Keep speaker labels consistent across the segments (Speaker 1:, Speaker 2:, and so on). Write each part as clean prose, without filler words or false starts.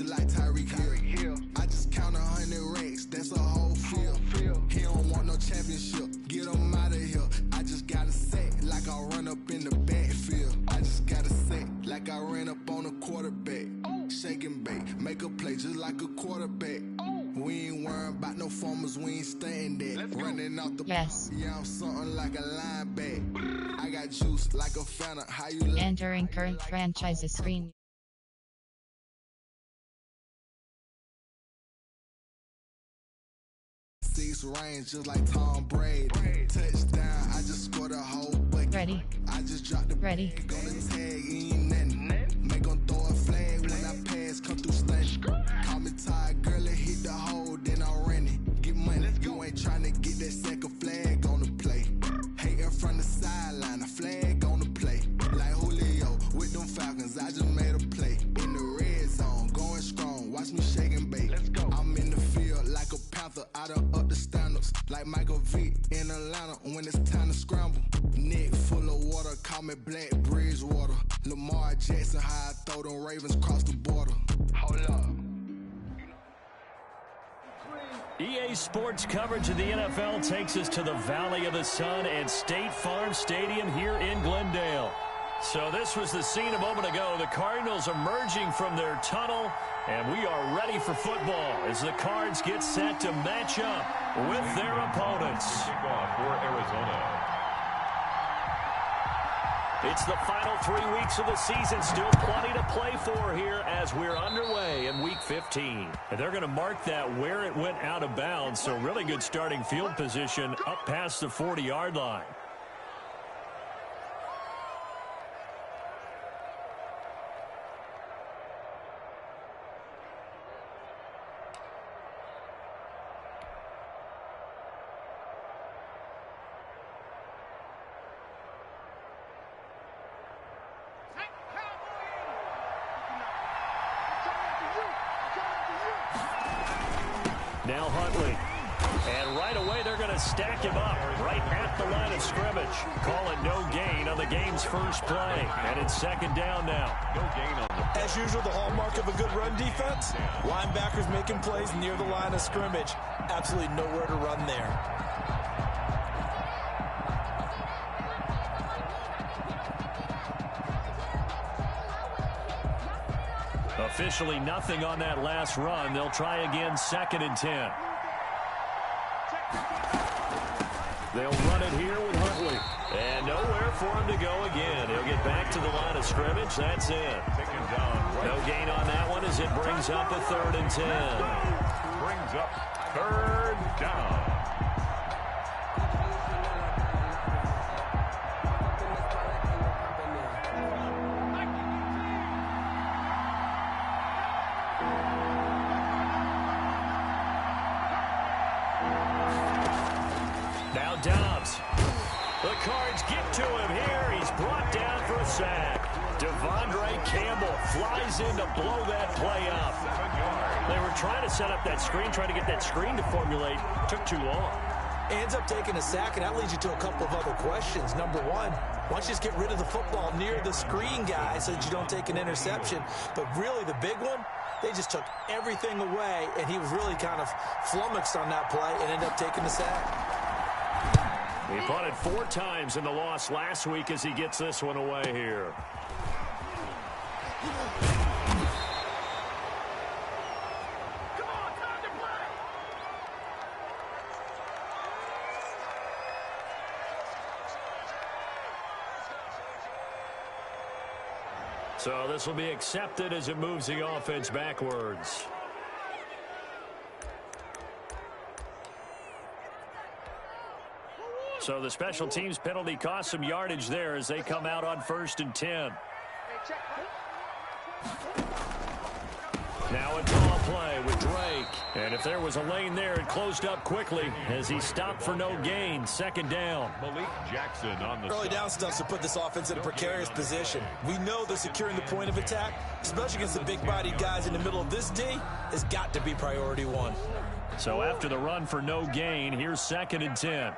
Speaker 1: just like Tyreek Hill. I just count 100 racks, that's a whole field. He don't want no championship, get him out of here. I just gotta say, like I run up in the backfield. I just gotta say, like I ran up on a quarterback. Shake and bake, make a play just like a quarterback. We ain't worrying about no formers, we ain't staying there. Running out the yeah, I'm something like a linebacker. I got juice like a fountain. How you like?
Speaker 2: Entering current franchises screen.
Speaker 1: Six range just like Tom Brady. Touchdown, I just scored a whole bucket.
Speaker 2: Ready.
Speaker 1: I just dropped the
Speaker 2: Ready.
Speaker 1: on the tag, ain't nothing. Make them throw a flag when I pass, come through stunning. Call me tired, girl, it hit the hole, then I ran it. Get money, you ain't trying to get that second flag on the play. Hating from the sideline, a flag on the play. Like Julio with them Falcons, I just made a play. In the red zone, going strong, watch me shake and bake. I'm in the field like a panther, I done up the standards. Like Michael Vick in Atlanta when it's time to scramble. Neck full of water, call me Black Bridgewater. Lamar Jackson, how I throw them Ravens cross the border. Hold up.
Speaker 3: EA Sports coverage of the NFL takes us to the Valley of the Sun at State Farm Stadium here in Glendale. So this was the scene a moment ago. The Cardinals emerging from their tunnel, and we are ready for football as the Cards get set to match up with their opponents.
Speaker 4: Kickoff for Arizona.
Speaker 3: It's the final 3 weeks of the season. Still plenty to play for here as we're underway in Week 15. And they're going to mark that where it went out of bounds. So really good starting field position up past the 40-yard line. Now Huntley. And right away they're going to stack him up right at the line of scrimmage. Call it no gain on the game's first play. And it's second down now.
Speaker 4: No gain on the
Speaker 5: As usual, the hallmark of a good run defense. Linebackers making plays near the line of scrimmage. Absolutely nowhere to run there.
Speaker 3: Officially nothing on that last run. They'll try again, 2nd and 10. They'll run it here with Huntley. And nowhere for him to go again. He'll get back to the line of scrimmage. That's it. No gain on that one as it brings up a 3rd and 10.
Speaker 4: brings up 3rd down.
Speaker 3: Now Dobbs. The Cards get to him here. He's brought down for a sack. Devondre Campbell flies in to blow that play up. They were trying to set up that screen, trying to get that screen to formulate. Took too long.
Speaker 5: Ends up taking a sack, and that leads you to a couple of other questions. Number one, why don't you just get rid of the football near the screen guy so that you don't take an interception? But really, the big one, they just took everything away, and he was really kind of flummoxed on that play and ended up taking the sack.
Speaker 3: He punted 4 times in the loss last week as he gets this one away here. So this will be accepted as it moves the offense backwards. So the special teams penalty cost some yardage there as they come out on 1st and 10. Now a draw play with Drake. And if there was a lane there, it closed up quickly as he stopped for no gain. 2nd down.
Speaker 4: Malik Jackson on the
Speaker 5: Early down stuff to put this offense in a precarious position. We know they're securing the point of attack, especially against the big-bodied guys in the middle of this D, has got to be priority one.
Speaker 3: So after the run for no gain, here's 2nd and 10.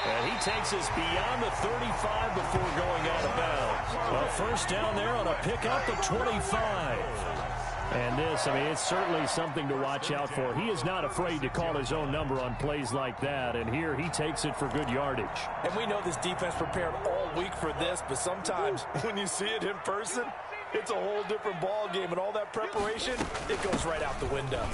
Speaker 3: And he takes us beyond the 35 before going out of bounds. Well, first down there on a pickup at 25. And this, I mean, it's certainly something to watch out for. He is not afraid to call his own number on plays like that, and here he takes it for good yardage.
Speaker 5: And we know this defense prepared all week for this, but sometimes when you see it in person, it's a whole different ball game, and all that preparation, it goes right out the window.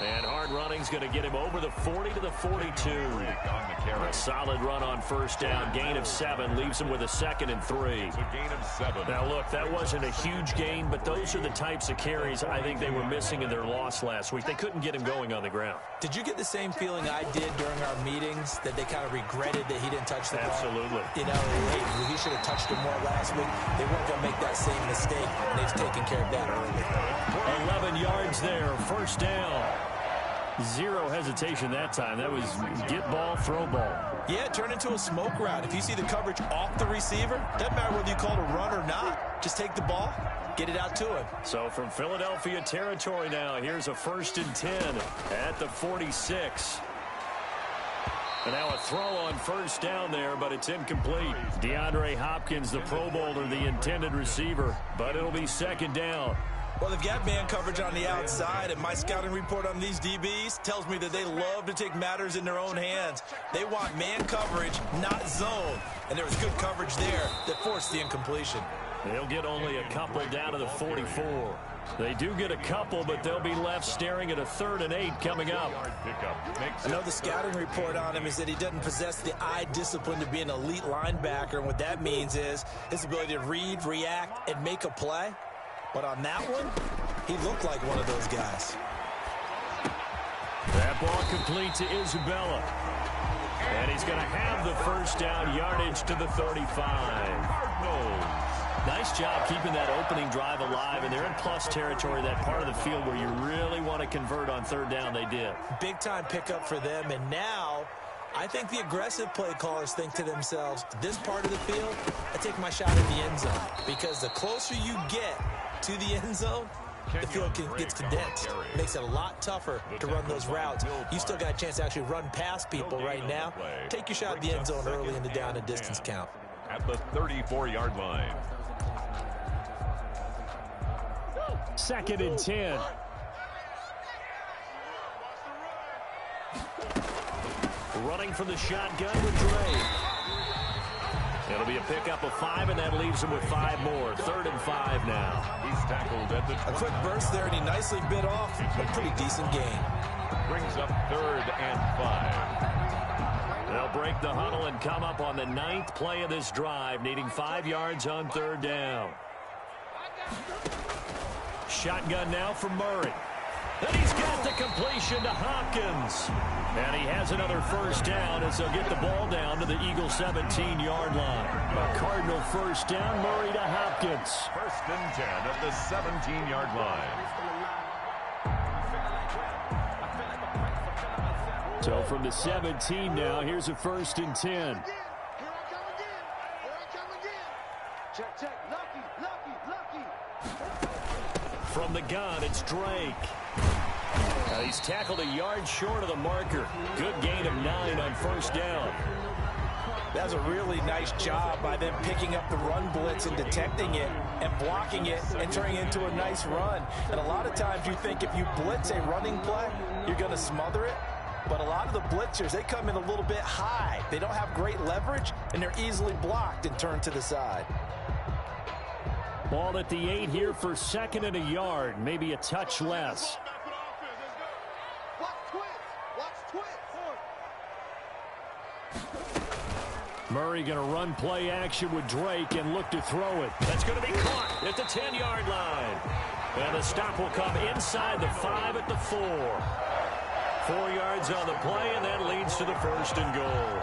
Speaker 3: And hard running's going to get him over the 40 to the 42. A solid run on first down. Gain of 7 leaves him with a 2nd and 3.
Speaker 4: It's a gain of 7.
Speaker 3: Now, look, that wasn't a huge gain, but those are the types of carries I think they were missing in their loss last week. They couldn't get him going on the ground.
Speaker 5: Did you get the same feeling I did during our meetings, that they kind of regretted that he didn't touch the ball?
Speaker 3: Absolutely.
Speaker 5: You know, hey, he should have touched it more last week. They weren't going to make that same mistake, and they've taken care of that early.
Speaker 3: 11 yards there, first down. Zero hesitation that time. That was get ball, throw ball.
Speaker 5: Yeah, it turned into a smoke route. If you see the coverage off the receiver, doesn't matter whether you call it a run or not. Just take the ball, get it out to him.
Speaker 3: So from Philadelphia territory now, here's a 1st and 10 at the 46. And now a throw on first down there, but it's incomplete. DeAndre Hopkins, the Pro Bowler, the intended receiver, but it'll be 2nd down.
Speaker 5: Well, they've got man coverage on the outside, and my scouting report on these DBs tells me that they love to take matters in their own hands. They want man coverage, not zone. And there was good coverage there that forced the incompletion.
Speaker 3: They'll get only a couple down to the 44. They do get a couple, but they'll be left staring at a 3rd and 8 coming up.
Speaker 5: I know the scouting report on him is that he doesn't possess the eye discipline to be an elite linebacker, and what that means is his ability to read, react, and make a play. But on that one, he looked like one of those guys.
Speaker 3: That ball complete to Isabella. And he's going to have the first down, yardage to the 35. Nice job keeping that opening drive alive, and they're in plus territory, that part of the field where you really want to convert on 3rd down. They did. Big-time
Speaker 5: pickup for them, and now I think the aggressive play callers think to themselves, this part of the field, I take my shot at the end zone, because the closer you get to the end zone, the field gets condensed. Makes it a lot tougher to run those routes. You still got a chance to actually run past people right now. Take your shot at the end zone early in the down and distance count.
Speaker 4: At the 34-yard line.
Speaker 3: 2nd and 10. Running from the shotgun with Dre. It'll be a pickup of 5, and that leaves him with 5 more. 3rd and 5 now.
Speaker 4: He's tackled at the 20.
Speaker 5: A quick burst there, and he nicely bit off a pretty decent gain.
Speaker 4: Brings up 3rd and 5.
Speaker 3: They'll break the huddle and come up on the 9th play of this drive, needing 5 yards on 3rd down. Shotgun now for Murray. And he's got the completion to Hopkins. And he has another first down as they'll get the ball down to the Eagles' 17-yard line. A Cardinal first down, Murray to Hopkins.
Speaker 4: 1st and 10 at the 17-yard line.
Speaker 3: So from the 17 now, here's a 1st and 10. From the gun, it's Drake. He's tackled a yard short of the marker. Good gain of 9 on first down.
Speaker 5: That's a really nice job by them picking up the run blitz and detecting it and blocking it and turning it into a nice run. And a lot of times you think if you blitz a running play, you're going to smother it. But a lot of the blitzers, they come in a little bit high. They don't have great leverage, and they're easily blocked and turned to the side.
Speaker 3: Ball at the 8 here for 2nd and a yard, maybe a touch less. Murray going to run play action with Drake and look to throw it. That's going to be caught at the 10-yard line. And the stop will come inside the 5 at the 4. 4 yards on the play, and that leads to the 1st and goal.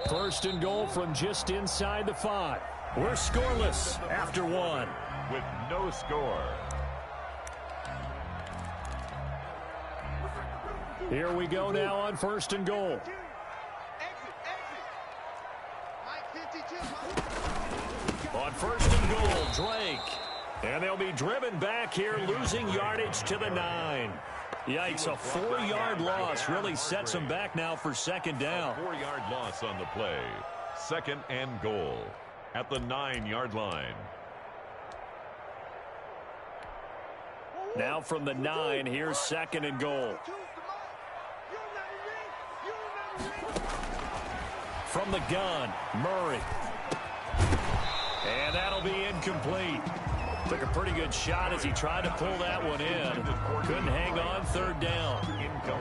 Speaker 3: First and goal from just inside the 5. We're scoreless after 1.
Speaker 4: With no score.
Speaker 3: Here we go now on 1st and goal. On first and goal, Drake. And they'll be driven back here, losing yardage to the 9. Yikes, a 4-yard loss really sets them back now for second down.
Speaker 4: 4-yard loss on the play. Second and goal at the 9-yard line.
Speaker 3: Now from the 9, here's second and goal. From the gun, Murray. And that'll be incomplete. Took a pretty good shot as he tried to pull that one in. Couldn't hang on, third down.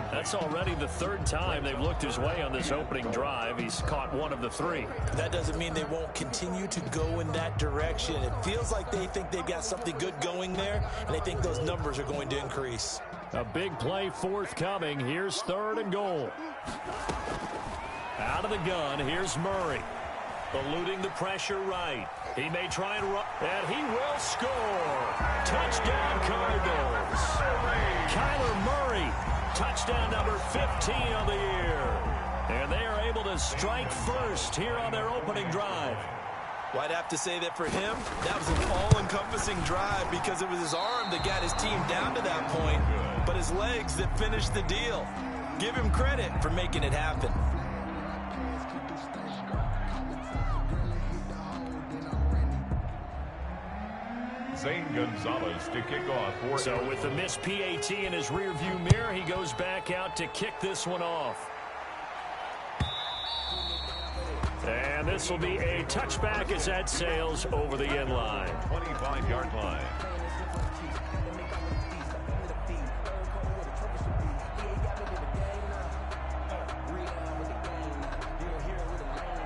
Speaker 3: That's already the third time they've looked his way on this opening drive. He's caught one of the 3.
Speaker 5: That doesn't mean they won't continue to go in that direction. It feels like they think they've got something good going there, and they think those numbers are going to increase.
Speaker 3: A big play forthcoming. Here's third and goal. Out of the gun, here's Murray. Eluding the pressure right. He may try and run, and he will score. Touchdown, Cardinals. Kyler Murray, touchdown number 15 of the year. And they are able to strike first here on their opening drive.
Speaker 5: Well, I'd have to say that for him, that was an all-encompassing drive because it was his arm that got his team down to that point, but his legs that finished the deal. Give him credit for making it happen.
Speaker 4: Zane Gonzalez to kick off.
Speaker 3: So with the missed PAT in his rearview mirror, he goes back out to kick this one off. And this will be a touchback as that sails over the end line.
Speaker 4: 25-yard line.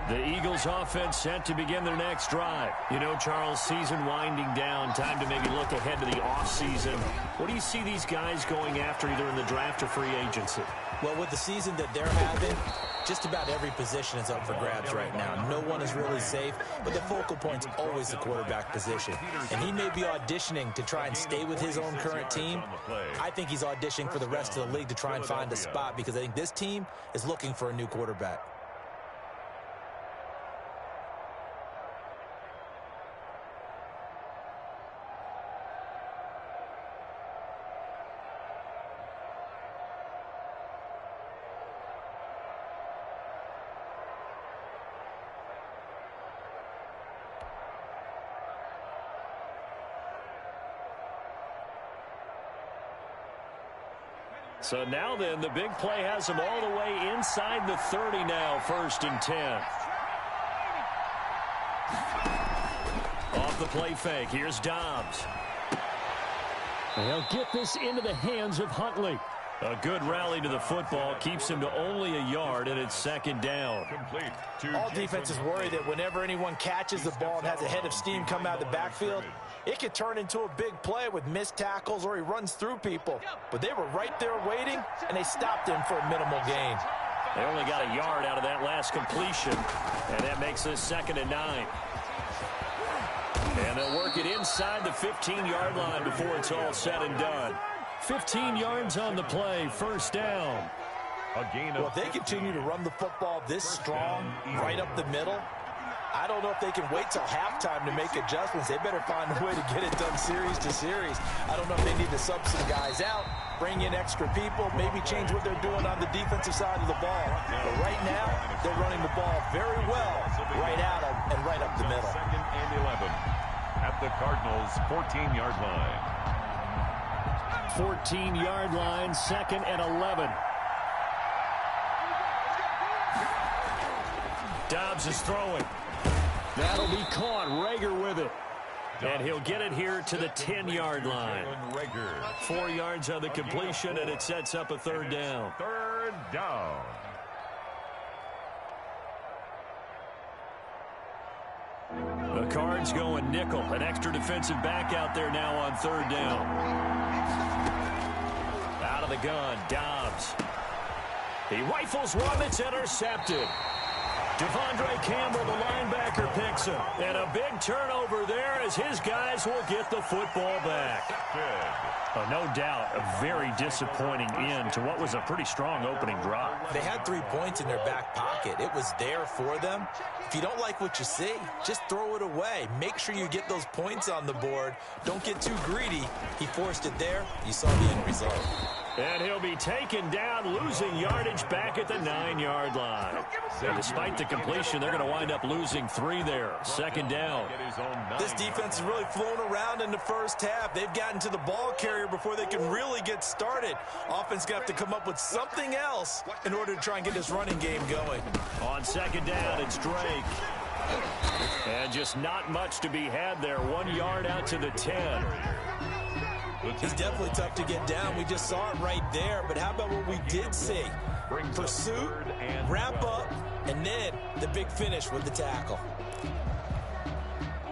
Speaker 3: The Eagles offense set to begin their next drive. You know, Charles, season winding down, time to maybe look ahead to the offseason. What do you see these guys going after either in the draft or free agency?
Speaker 5: Well, with the season that they're having, just about every position is up for grabs right now. No one is really safe, but the focal point's always the quarterback position. And he may be auditioning to try and stay with his own current team. I think he's auditioning for the rest of the league to try and find a spot because I think this team is looking for a new quarterback.
Speaker 3: So now then, the big play has him all the way inside the 30 now, first and 10. Off the play fake, here's Dobbs. They'll get this into the hands of Huntley. A good rally to the football keeps him to only a yard, and it's second down.
Speaker 5: All defenses worry that whenever anyone catches the ball and has a head of steam come out of the backfield, it could turn into a big play with missed tackles or he runs through people. But they were right there waiting, and they stopped him for a minimal gain.
Speaker 3: They only got a yard out of that last completion, and that makes this second and 9. And they'll work it inside the 15-yard line before it's all said and done. 15 yards on the play, first down.
Speaker 5: Well, if they continue to run the football this strong, right up the middle, I don't know if they can wait till halftime to make adjustments. They better find a way to get it done series to series. I don't know if they need to sub some guys out, bring in extra people, maybe change what they're doing on the defensive side of the ball. But right now, they're running the ball very well right out of and right up the middle.
Speaker 4: Second and 11 at the Cardinals' 14-yard line.
Speaker 3: 14-yard line, second and 11. Dobbs is throwing. That'll be caught. Rager with it. And he'll get it here to the 10-yard line. 4 yards on the completion, and it sets up a third down.
Speaker 4: Third down.
Speaker 3: The Cards going nickel. An extra defensive back out there now on third down. Out of the gun, Dobbs. He rifles one that's intercepted. Devondre Campbell, the linebacker, picks him. And a big turnover there as his guys will get the football back. No doubt, a very disappointing end to what was a pretty strong opening drive.
Speaker 5: They had 3 points in their back pocket. It was there for them. If you don't like what you see, just throw it away. Make sure you get those points on the board. Don't get too greedy. He forced it there. You saw the end result.
Speaker 3: And he'll be taken down, losing yardage back at the 9-yard line. And despite the completion, they're going to wind up losing 3 there. Second down.
Speaker 5: This defense has really flown around in the first half. They've gotten to the ball carrier before they can really get started. Offense going to have to come up with something else in order to try and get this running game going.
Speaker 3: On second down, it's Drake. And just not much to be had there. 1 yard out to the 10.
Speaker 5: He's definitely tough to get down. We just saw it right there. But how about what we did see? Pursuit, wrap up, and then the big finish with the tackle.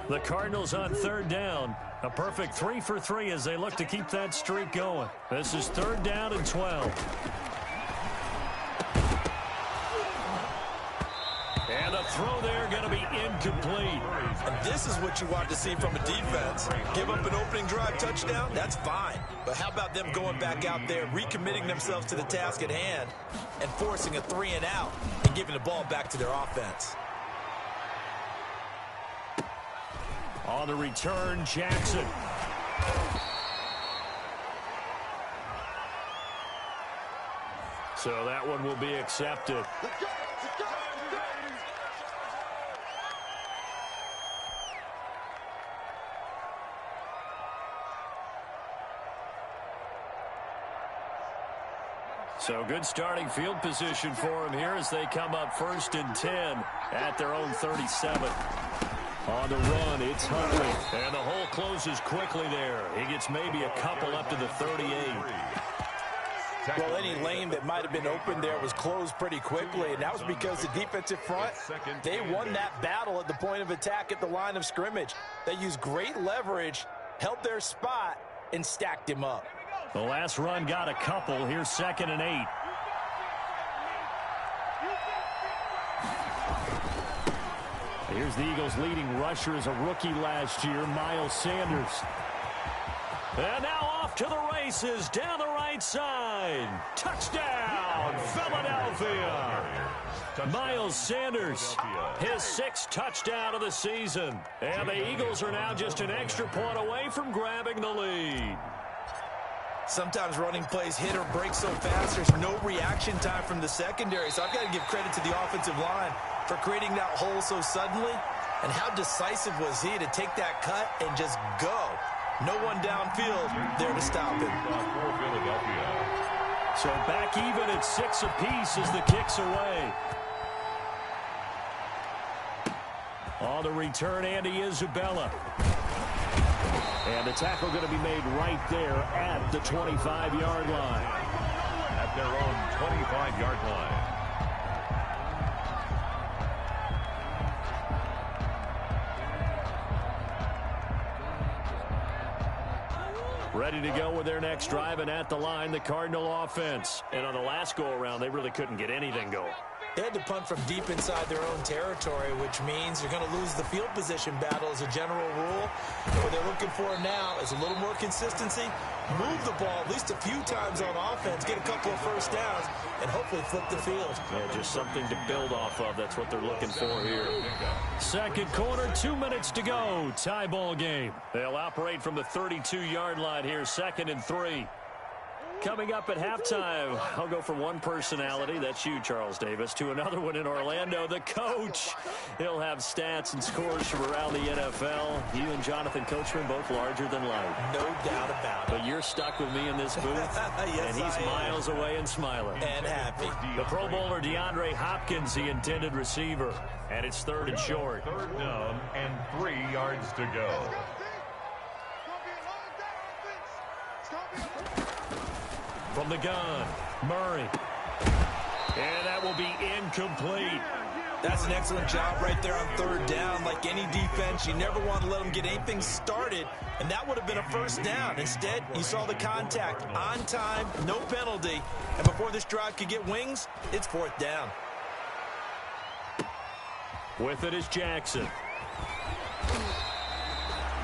Speaker 3: The Cardinals on third down. A perfect 3 for 3 as they look to keep that streak going. This is third down and 12. And the throw there going to be incomplete.
Speaker 5: And this is what you want to see from a defense. Give up an opening drive touchdown, that's fine. But how about them going back out there, recommitting themselves to the task at hand, and forcing a 3 and out and giving the ball back to their offense.
Speaker 3: On the return, Jackson. So that one will be accepted. So good starting field position for him here as they come up 1st and 10 at their own 37. On the run, it's Huntley. And the hole closes quickly there. He gets maybe a couple up to the 38.
Speaker 5: Well, any lane that might have been open there was closed pretty quickly, and that was because the defensive front, they won that battle at the point of attack at the line of scrimmage. They used great leverage, held their spot, and stacked him up.
Speaker 3: The last run got a couple. Here's 2nd and 8. Here's the Eagles' leading rusher as a rookie last year, Miles Sanders. And now off to the races down the right side. Touchdown, Philadelphia. Miles Sanders, his 6th touchdown of the season. And the Eagles are now just an extra point away from grabbing the lead.
Speaker 5: Sometimes running plays hit or break so fast, there's no reaction time from the secondary. So I've got to give credit to the offensive line for creating that hole so suddenly. And how decisive was he to take that cut and just go? No one downfield there to stop him.
Speaker 3: So back even at 6 apiece as the kick's away. On the return, Andy Isabella. And the tackle going to be made right there at the 25-yard line.
Speaker 4: At their own 25-yard line.
Speaker 3: Ready to go with their next drive, and at the line, the Cardinal offense. And on the last go-around, they really couldn't get anything going.
Speaker 5: They had to punt from deep inside their own territory, which means you're going to lose the field position battle as a general rule. What they're looking for now is a little more consistency, move the ball at least a few times on offense, get a couple of first downs, and hopefully flip the field.
Speaker 3: Yeah, just something to build off of. That's what they're looking for here. Second quarter, 2 minutes to go. Tie ball game. They'll operate from the 32-yard line here, 2nd and 3. Coming up at halftime, I'll go from one personality, that's you, Charles Davis, to another one in Orlando, the coach. He'll have stats and scores from around the NFL. You and Jonathan Coachman, both larger than life.
Speaker 5: No doubt about it.
Speaker 3: But you're stuck with me in this booth,
Speaker 5: yes,
Speaker 3: and he's miles away and smiling.
Speaker 5: And happy.
Speaker 3: The Pro Bowler DeAndre Hopkins, the intended receiver, and it's 3rd and short.
Speaker 4: 3rd down and 3 yards to go.
Speaker 3: From the gun, Murray. And that will be incomplete.
Speaker 5: That's an excellent job right there on 3rd down. Like any defense, you never want to let them get anything started, and that would have been a first down. Instead, you saw the contact on time, no penalty, and before this drive could get wings, it's 4th down.
Speaker 3: With it is Jackson.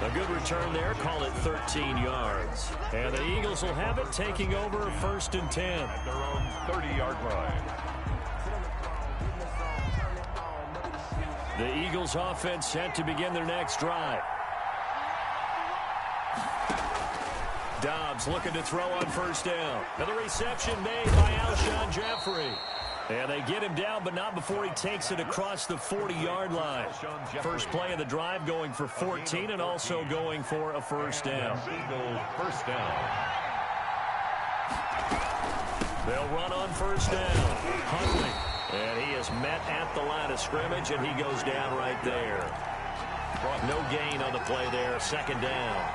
Speaker 3: A good return there. Call it 13 yards. And the Eagles will have it, taking over 1st and 10.
Speaker 4: At their own 30-yard line.
Speaker 3: The Eagles offense set to begin their next drive. Dobbs looking to throw on 1st down. And the reception made by Alshon Jeffrey. And they get him down, but not before he takes it across the 40-yard line. First play of the drive going for 14 and also going for a 1st down.
Speaker 4: Eagles 1st down.
Speaker 3: They'll run on 1st down. Huntley. And he is met at the line of scrimmage, and he goes down right there. No gain on the play there. 2nd down.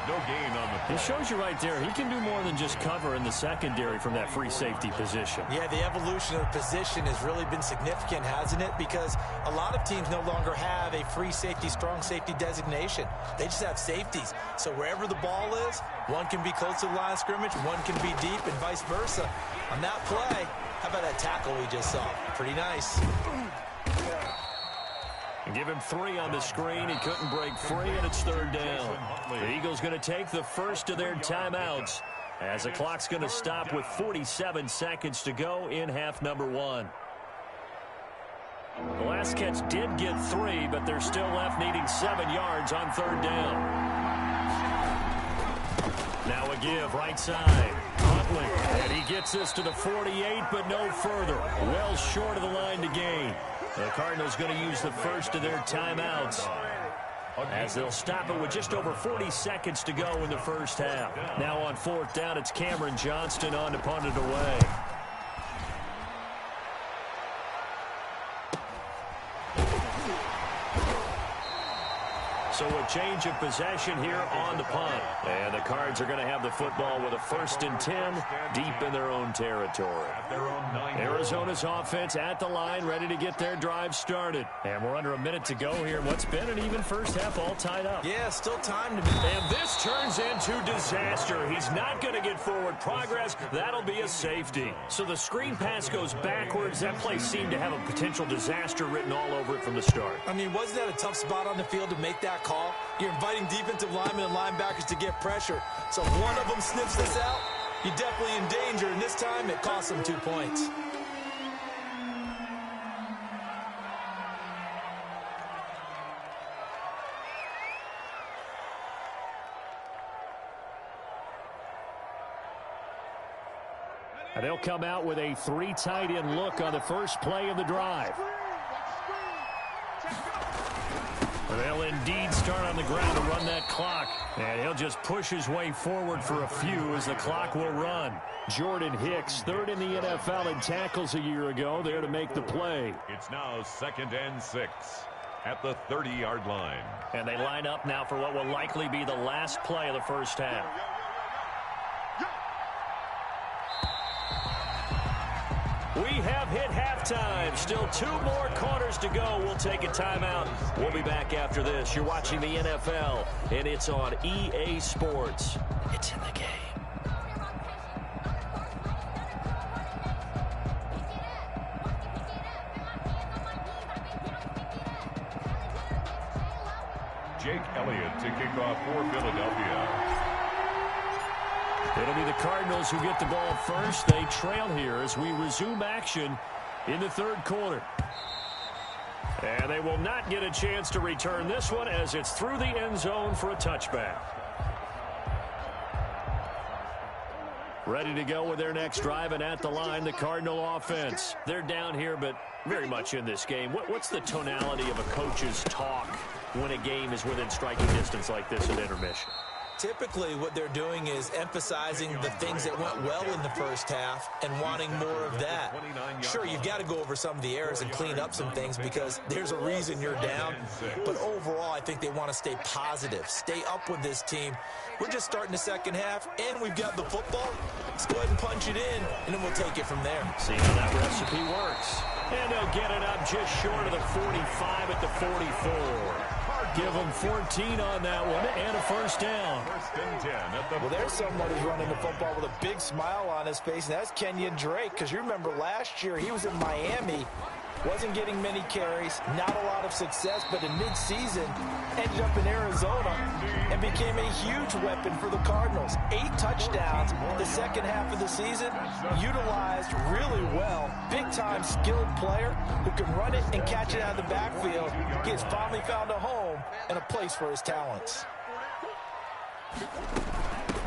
Speaker 4: No gain on the play.
Speaker 3: It shows you right there, he can do more than just cover in the secondary from that free safety position.
Speaker 5: Yeah, the evolution of position has really been significant, hasn't it? Because a lot of teams no longer have a free safety, strong safety designation. They just have safeties. So wherever the ball is, one can be close to the line of scrimmage, one can be deep, and vice versa. On that play, how about that tackle we just saw? Pretty nice.
Speaker 3: And give him 3 on the screen. He couldn't break free, and it's 3rd down. The Eagles going to take the first of their timeouts as the clock's going to stop with 47 seconds to go in half number 1. The last catch did get 3, but they're still left needing 7 yards on 3rd down. Now a give right side. Huntley, and he gets this to the 48, but no further. Well short of the line to gain. The Cardinals going to use the first of their timeouts as they'll stop it with just over 40 seconds to go in the first half. Now on 4th down, it's Cameron Johnston on to punt it away. So a change of possession here on the punt. And the Cards are going to have the football with a 1st and 10 deep in their own territory. Arizona's offense at the line, ready to get their drive started. And we're under a minute to go here. What's been an even first half, all tied up.
Speaker 5: Yeah, still time to be.
Speaker 3: And this turns into disaster. He's not going to get forward progress. That'll be a safety. So the screen pass goes backwards. That play seemed to have a potential disaster written all over it from the start.
Speaker 5: I mean, wasn't that a tough spot on the field to make that call? You're inviting defensive linemen and linebackers to get pressure. So if one of them sniffs this out, you're definitely in danger. And this time, it cost them 2 points.
Speaker 3: And they'll come out with a 3 tight end look on the first play of the drive. They'll indeed start on the ground to run that clock. And he'll just push his way forward for a few as the clock will run. Jordan Hicks, 3rd in the NFL in tackles a year ago, there to make the play.
Speaker 4: It's now 2nd and 6 at the 30-yard line.
Speaker 3: And they line up now for what will likely be the last play of the first half. We have hit halftime. Still 2 more quarters to go. We'll take a timeout. We'll be back after this. You're watching the NFL, and it's on EA Sports. It's in the game.
Speaker 4: Jake Elliott to kick off for Philadelphia.
Speaker 3: It'll be the Cardinals who get the ball first. They trail here as we resume action in the 3rd quarter. And they will not get a chance to return this one as it's through the end zone for a touchback. Ready to go with their next drive, and at the line, the Cardinal offense. They're down here, but very much in this game. What's the tonality of a coach's talk when a game is within striking distance like this at intermission?
Speaker 5: Typically, what they're doing is emphasizing the things that went well in the first half and wanting more of that. Sure, you've got to go over some of the errors and clean up some things because there's a reason you're down. But overall, I think they want to stay positive, stay up with this team. We're just starting the second half, and we've got the football. Let's go ahead and punch it in, and then we'll take it from there.
Speaker 3: See how that recipe works. And they'll get it up just short of the 45 at the 44. Give them 14 on that one and a first down.
Speaker 4: 1st and 10 at the
Speaker 5: Well, there's someone who's running the football with a big smile on his face, and that's Kenyon Drake, because you remember last year he was in Miami Wasn't getting many carries, not a lot of success, but in mid-season ended up in Arizona and became a huge weapon for the Cardinals. 8 touchdowns the second half of the season, utilized really well. Big-time skilled player who can run it and catch it out of the backfield. He has finally found a home and a place for his talents.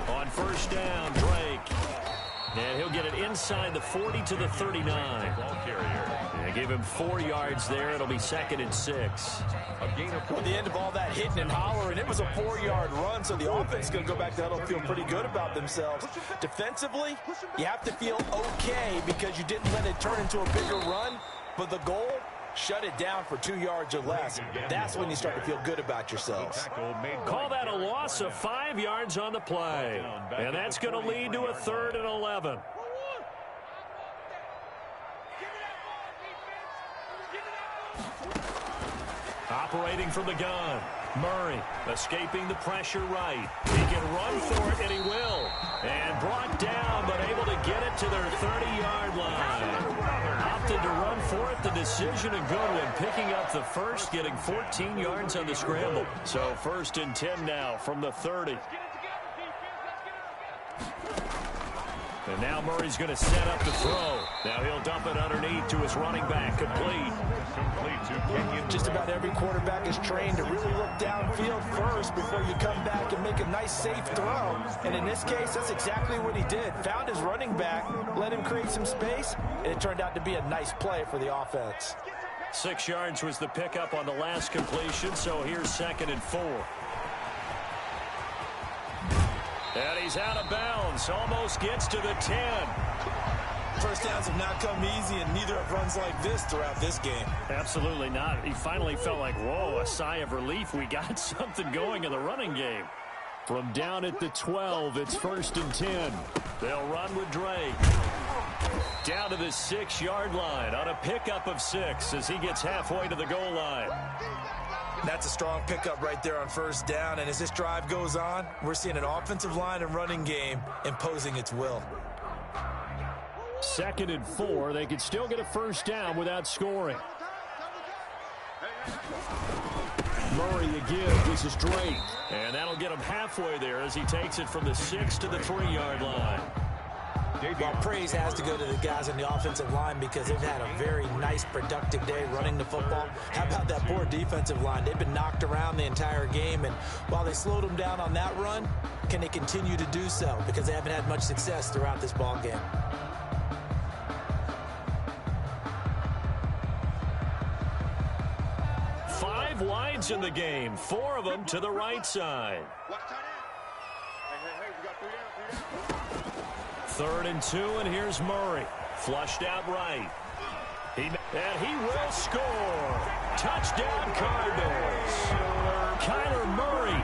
Speaker 3: On first down, Drake. And he'll get it inside the 40 to the 39.
Speaker 4: Ball carrier.
Speaker 3: They give him 4 yards there. It'll be 2nd and 6.
Speaker 5: At the end of all that hitting and hollering, it was a 4-yard run, so the offense is going to go back to huddle, feel pretty good about themselves. Defensively, you have to feel okay because you didn't let it turn into a bigger run, but the goal, shut it down for 2 yards or less. That's when you start to feel good about yourselves.
Speaker 3: Call that a loss of 5 yards on the play. And that's going to lead to a 3rd and 11. Operating from the gun. Murray escaping the pressure right. He can run for it, and he will. And brought down, but able to get it to their 30-yard line. Opted to run for it. The decision a good one. Picking up the first, getting 14 yards on the scramble. So 1st and 10 now from the 30. And now Murray's going to set up the throw. Now he'll dump it underneath to his running back. Complete.
Speaker 5: Just about every quarterback is trained to really look downfield first before you come back and make a nice, safe throw. And in this case, that's exactly what he did. Found his running back, let him create some space, and it turned out to be a nice play for the offense.
Speaker 3: 6 yards was the pickup on the last completion, so here's 2nd and 4. And he's out of bounds. Almost gets to the 10.
Speaker 5: First downs have not come easy, and neither have runs like this throughout this game.
Speaker 3: Absolutely not. He finally felt like, whoa, a sigh of relief. We got something going in the running game. From down at the 12, it's 1st and 10. They'll run with Drake. Down to the 6-yard line on a pickup of 6 as he gets halfway to the goal line.
Speaker 5: That's a strong pickup right there on first down, and as this drive goes on, we're seeing an offensive line and running game imposing its will.
Speaker 3: 2nd and 4. They could still get a first down without scoring. Murray again. This is Drake. And that'll get him halfway there as he takes it from the 6 to the 3-yard line.
Speaker 5: Well, praise has to go to the guys on the offensive line because they've had a very nice, productive day running the football. How about that poor defensive line? They've been knocked around the entire game, and while they slowed them down on that run, can they continue to do so? Because they haven't had much success throughout this ball game.
Speaker 3: Five wides in the game, 4 of them to the right side. 3rd and 2, and here's Murray. Flushed out right. And he will score. Touchdown, Cardinals. Kyler Murray,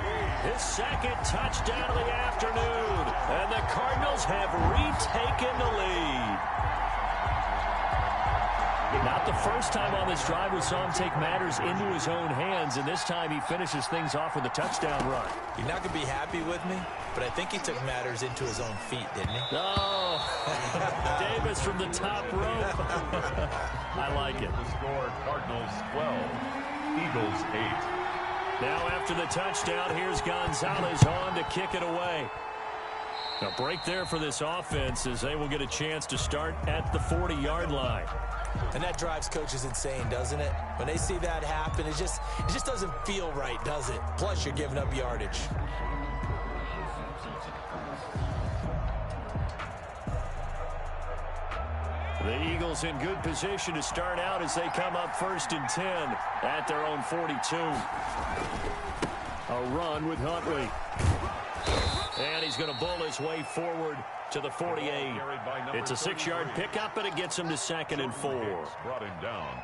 Speaker 3: his 2nd touchdown of the afternoon. And the Cardinals have retaken the lead. Not the first time on this drive we saw him take matters into his own hands, and this time he finishes things off with a touchdown run.
Speaker 5: You're not going to be happy with me, but I think he took matters into his own feet, didn't he?
Speaker 3: Oh, Davis from the top rope. I like it.
Speaker 4: The score, Cardinals 12, Eagles 8.
Speaker 3: Now after the touchdown, here's Gonzalez on to kick it away. A break there for this offense as they will get a chance to start at the 40-yard line.
Speaker 5: And that drives coaches insane, doesn't it? When they see that happen, it just doesn't feel right, does it? Plus, you're giving up yardage.
Speaker 3: The Eagles in good position to start out as they come up 1st and 10 at their own 42. A run with Huntley. And he's going to bull his way forward to the 48. It's a 6-yard pickup, and it gets him to 2nd and 4.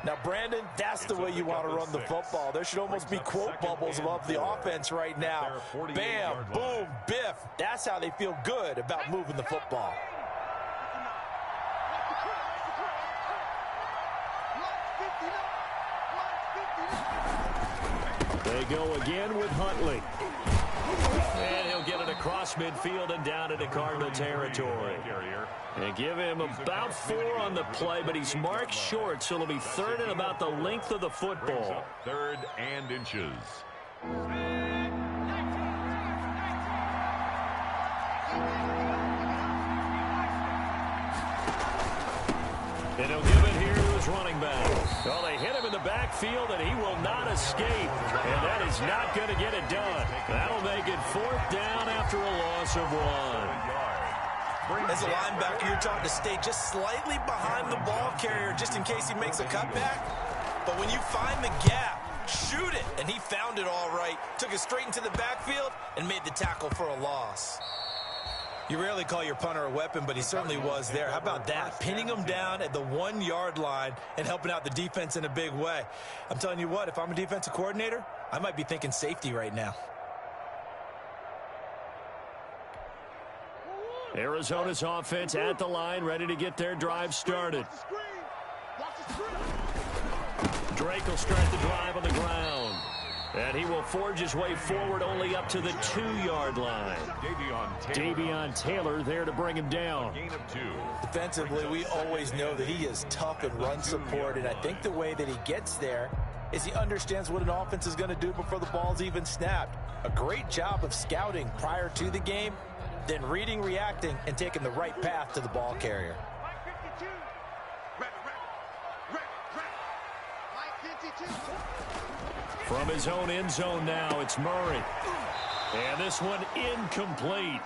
Speaker 5: Now, Brandon, that's the way you want to run the football. There should almost be quote bubbles above the offense right now. Bam, boom, biff. That's how they feel good about moving the football.
Speaker 3: They go again with Huntley. And he'll get it across midfield and down into Cardinal territory. And give him about 4 on the play, but he's marked short, so it'll be third and about the length of the football.
Speaker 4: Third and inches.
Speaker 3: And he'll give it here to his running back. Well, they hit him in the backfield, and he will not escape. And that is not going to get it done. That'll make it 4th down after a loss of 1.
Speaker 5: As a linebacker, you're taught to stay just slightly behind the ball carrier just in case he makes a cutback. But when you find the gap, shoot it. And he found it all right. Took it straight into the backfield and made the tackle for a loss. You rarely call your punter a weapon, but he certainly was there. How about that? Pinning him down at the 1-yard line and helping out the defense in a big way. I'm telling you what, if I'm a defensive coordinator, I might be thinking safety right now.
Speaker 3: Arizona's offense at the line, ready to get their drive started. Drake will start the drive on the ground. And he will forge his way forward only up to the 2-yard line. Davion Taylor there to bring him down.
Speaker 5: Defensively, we always know that he is tough in run support, and I think the way that he gets there is he understands what an offense is going to do before the ball's even snapped. A great job of scouting prior to the game, then reading, reacting, and taking the right path to the ball carrier.
Speaker 3: From his own end zone now, it's Murray. And this one incomplete.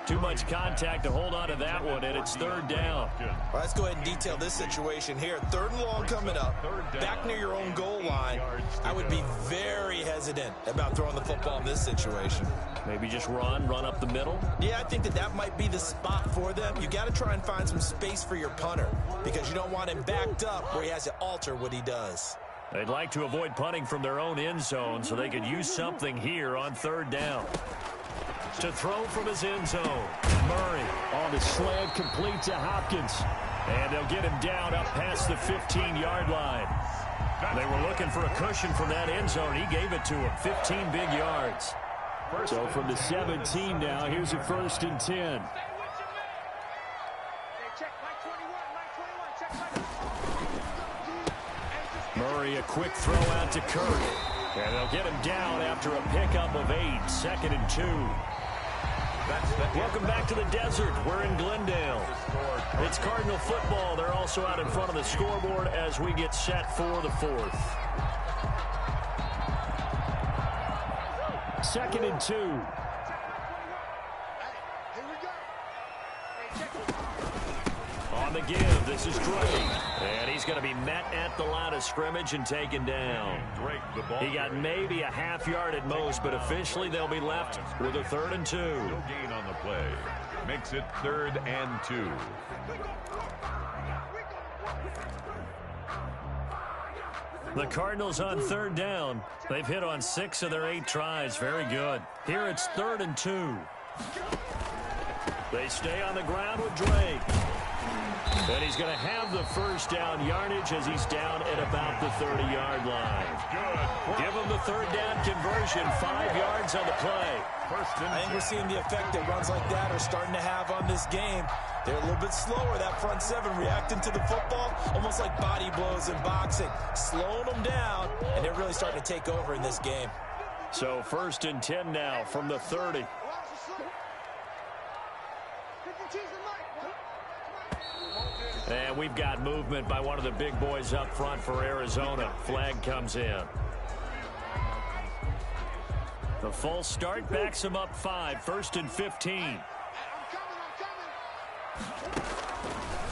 Speaker 3: Too much contact to hold on to that one, and it's 3rd down.
Speaker 5: Well, let's go ahead and detail this situation here. 3rd and long coming up, back near your own goal line. I would be very hesitant about throwing the football in this situation.
Speaker 3: Maybe just run up the middle?
Speaker 5: Yeah, I think that might be the spot for them. You got to try and find some space for your punter because you don't want him backed up where he has to alter what he does.
Speaker 3: They'd like to avoid punting from their own end zone so they could use something here on 3rd down. To throw from his end zone. Murray on the slant, complete to Hopkins. And they'll get him down up past the 15-yard line. They were looking for a cushion from that end zone. He gave it to him. 15 big yards. So from the 17 now, here's a 1st and 10. Murray, a quick throw out to Kirk. And they'll get him down after a pickup of 8. 2nd and 2. Welcome back to the desert. We're in Glendale. It's Cardinal football. They're also out in front of the scoreboard as we get set for the 4th. 2nd and 2. On the give, this is Drake. And he's going to be met at the line of scrimmage and taken down. He got maybe a half yard at most, but officially they'll be left with a 3rd and 2.
Speaker 4: No gain on the play. Makes it 3rd and 2.
Speaker 3: The Cardinals on 3rd down. They've hit on 6 of their 8 tries. Very good. Here it's 3rd and 2. They stay on the ground with Drake. And he's going to have the 1st down yardage as he's down at about the 30-yard line. Give him the 3rd down conversion, 5 yards on the play.
Speaker 5: I think we're seeing the effect that runs like that are starting to have on this game. They're a little bit slower, that front 7 reacting to the football, almost like body blows in boxing, slowing them down, and they're really starting to take over in this game.
Speaker 3: So 1st and 10 now from the 30. And we've got movement by one of the big boys up front for Arizona. Flag comes in. The false start backs him up 5. 1st and 15.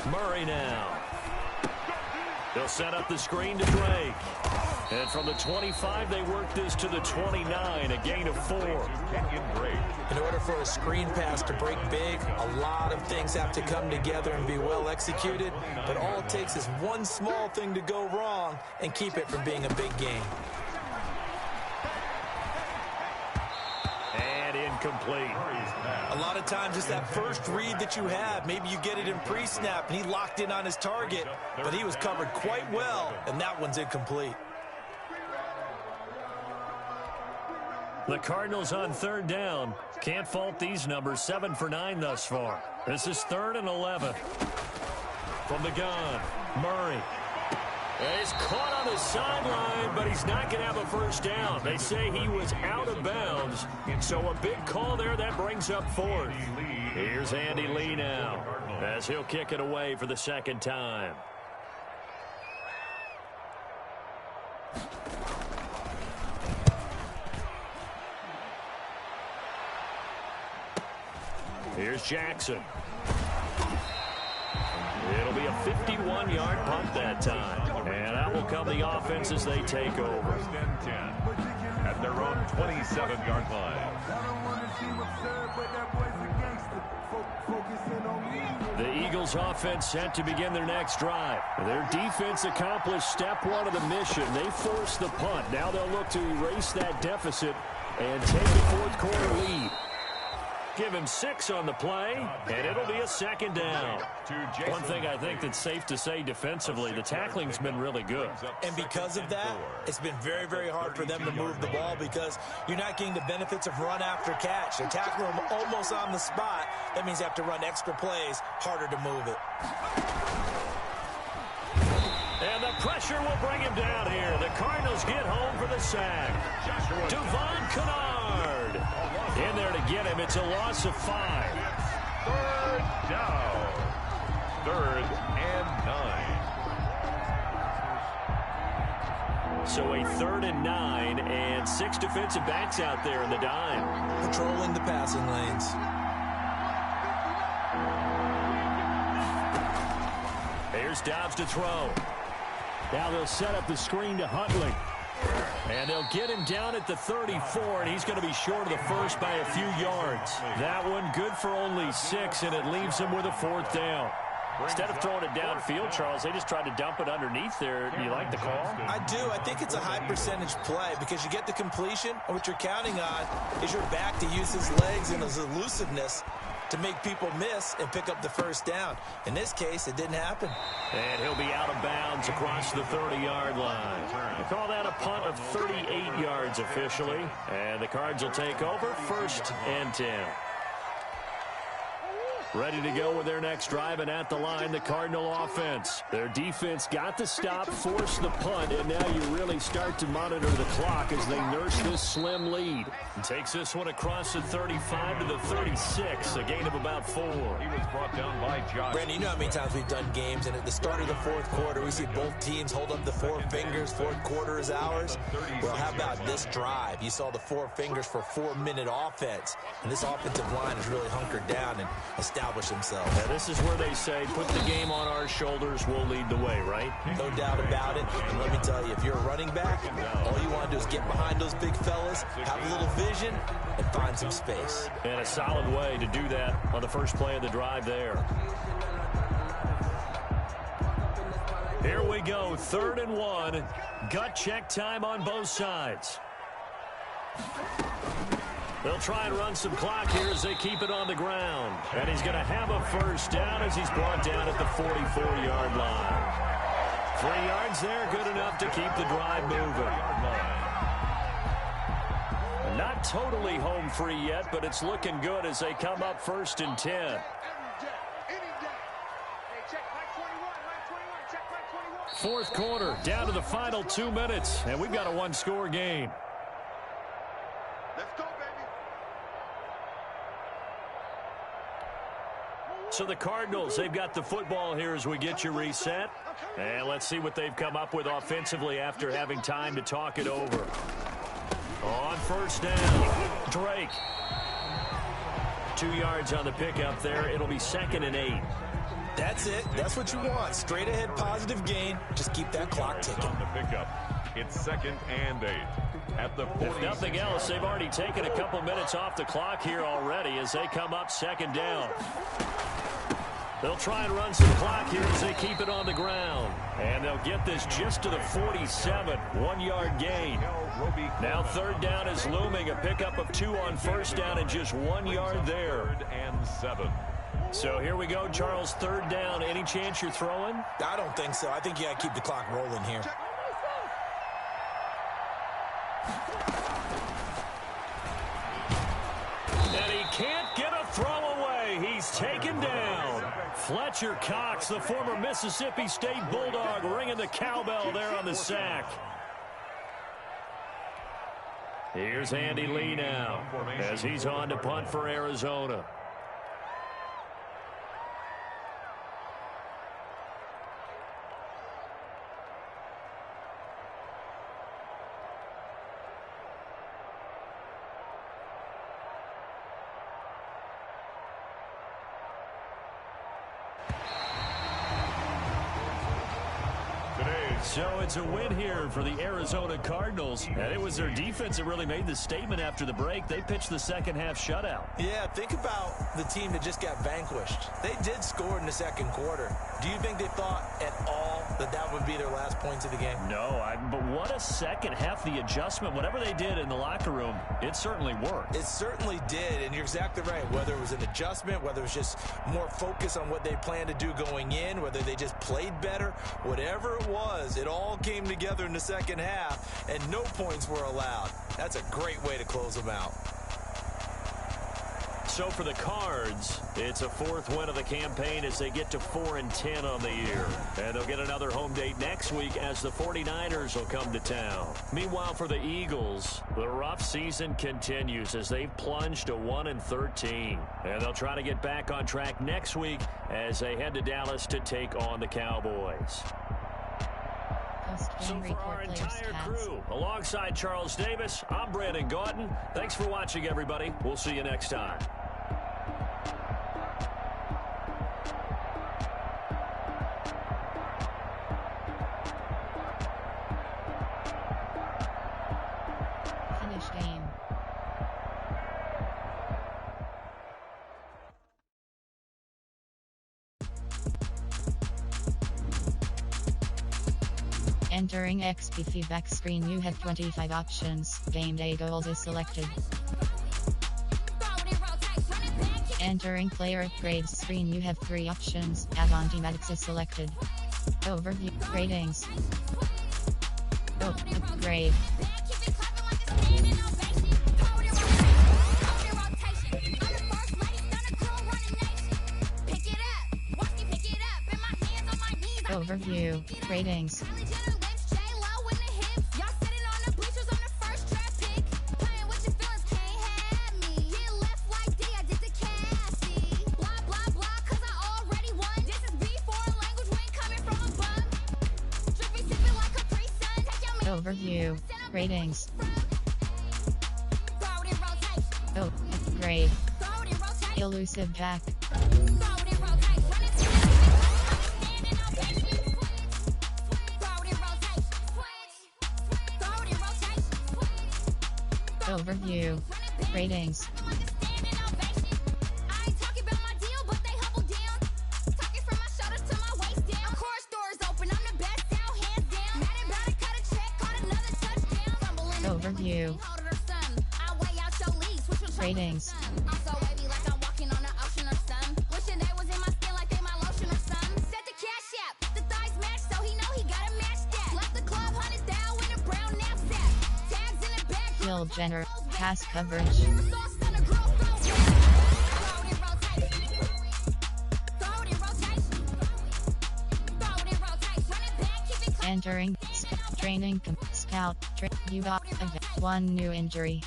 Speaker 3: Murray now. They'll set up the screen to Drake. And from the 25, they work this to the 29, a gain of 4.
Speaker 5: In order for a screen pass to break big, a lot of things have to come together and be well executed. But all it takes is one small thing to go wrong and keep it from being a big game.
Speaker 3: And incomplete.
Speaker 5: A lot of times it's that first read that you have. Maybe you get it in pre-snap and he locked in on his target, but he was covered quite well, and that one's incomplete.
Speaker 3: The Cardinals on third down. Can't fault these numbers. 7 for 9 thus far. This is 3rd and 11. From the gun, Murray. He's caught on the sideline, but he's not going to have a first down. They say he was out of bounds, so a big call there that brings up 4th. Here's Andy Lee now, as he'll kick it away for the second time. Here's Jackson. It'll be a 51-yard punt that time. And out will come the offense as they take over.
Speaker 4: 1st and 10 at their own 27-yard line.
Speaker 3: The Eagles offense set to begin their next drive. Their defense accomplished step 1 of the mission. They forced the punt. Now they'll look to erase that deficit and take the 4th quarter lead. Give him 6 on the play, and it'll be a 2nd down. One thing I think that's safe to say defensively, the tackling's been really good.
Speaker 5: And because of that, it's been very, very hard for them to move the ball because you're not getting the benefits of run after catch. They're tackling them almost on the spot. That means they have to run extra plays, harder to move it.
Speaker 3: And the pressure will bring him down here. The Cardinals get home for the sack. Devon Kennard in there to get him. It's a loss of 5.
Speaker 4: 3rd down. 3rd and 9.
Speaker 3: So a 3rd and 9 and 6 defensive backs out there in the dime.
Speaker 5: Patrolling the passing lanes.
Speaker 3: Here's Dobbs to throw. Now they'll set up the screen to Huntley. And they'll get him down at the 34, and he's going to be short of the first by a few yards. That one good for only 6, and it leaves him with a 4th down. Instead of throwing it downfield, Charles, they just tried to dump it underneath there. Do you like the call?
Speaker 5: I do. I think it's a high percentage play because you get the completion, and what you're counting on is your back to use his legs and his elusiveness to make people miss and pick up the first down. In this case, it didn't happen.
Speaker 3: And he'll be out of bounds across the 30-yard line. They call that a punt of 38 yards officially. And the Cards will take over 1st and 10. Ready to go with their next drive, and at the line, the Cardinal offense. Their defense got the stop, forced the punt, and now you really start to monitor the clock as they nurse this slim lead. And takes this one across the 35 to the 36, a gain of about 4.
Speaker 4: He was brought down by Josh.
Speaker 5: Brandon, you know how many times we've done games, and at the start of the 4th quarter, we see both teams hold up the 4 fingers, 4th quarter is ours. Well, how about this drive? You saw the 4 fingers for 4-minute offense, and this offensive line is really hunkered down and establish himself.
Speaker 3: Now, this is where they say, put the game on our shoulders, we'll lead the way, right?
Speaker 5: No doubt about it. And let me tell you, if you're a running back, all you want to do is get behind those big fellas, have a little vision, and find some space.
Speaker 3: And a solid way to do that on the first play of the drive there. Here we go, 3rd and 1. Gut check time on both sides. They'll try and run some clock here as they keep it on the ground. And he's going to have a first down as he's brought down at the 44-yard line. 3 yards there, good enough to keep the drive moving. Not totally home free yet, but it's looking good as they come up 1st and 10. 4th quarter, down to the final 2 minutes, and we've got a 1-score game.
Speaker 6: Let's go, baby.
Speaker 3: So the Cardinals, they've got the football here as we get you reset. And let's see what they've come up with offensively after having time to talk it over. On 1st down, Drake. 2 yards on the pickup there. It'll be 2nd and 8.
Speaker 5: That's it. That's what you want. Straight ahead, positive gain. Just keep that clock ticking.
Speaker 4: On the pickup, it's 2nd and 8. At the 40.
Speaker 3: If nothing else, they've already taken a couple minutes off the clock here already as they come up 2nd down. They'll try and run some clock here as they keep it on the ground. And they'll get this just to the 47, 1-yard gain. Now 3rd down is looming, a pickup of 2 on 1st down and just 1 yard there.
Speaker 4: 3rd and 7.
Speaker 3: So here we go, Charles, 3rd down. Any chance you're throwing?
Speaker 5: I don't think so. I think you got to keep the clock rolling here.
Speaker 3: taken down. Fletcher Cox, the former Mississippi State Bulldog, ringing the cowbell there on the sack. Here's Andy Lee now as he's on to punt for Arizona. So it's a win here for the Arizona Cardinals, and it was their defense that really made the statement after the break. They pitched the second half shutout.
Speaker 5: Yeah, think about the team that just got vanquished. They did score in the second quarter. Do you think they thought at all that that would be their last points of the game?
Speaker 3: No, but what a second half, the adjustment. Whatever they did in the locker room, it certainly worked.
Speaker 5: It certainly did, and you're exactly right. Whether it was an adjustment, whether it was just more focus on what they planned to do going in, whether they just played better, whatever it was, it all came together in the second half, and no points were allowed. That's a great way to close them out.
Speaker 3: So for the Cards, it's a fourth win of the campaign as they get to 4-10 on the year. And they'll get another home date next week as the 49ers will come to town. Meanwhile, for the Eagles, the rough season continues as they've plunged to 1-13. And they'll try to get back on track next week as they head to Dallas to take on the Cowboys. So for our entire crew, alongside Charles Davis, I'm Brandon Gautin. Thanks for watching, everybody. We'll see you next time.
Speaker 2: Finish game. Entering XP feedback screen, you have 25 options. Game day goals is selected. Entering player upgrades screen, you have 3 options. Add-on thematics is selected. Overview ratings. Oh, upgrade. Overview ratings. Overview ratings. Oh, upgrade. Elusive Jack. Overview ratings. Overview ratings. Bill Jenner pass coverage. Entering training scout. You got 1 new injury.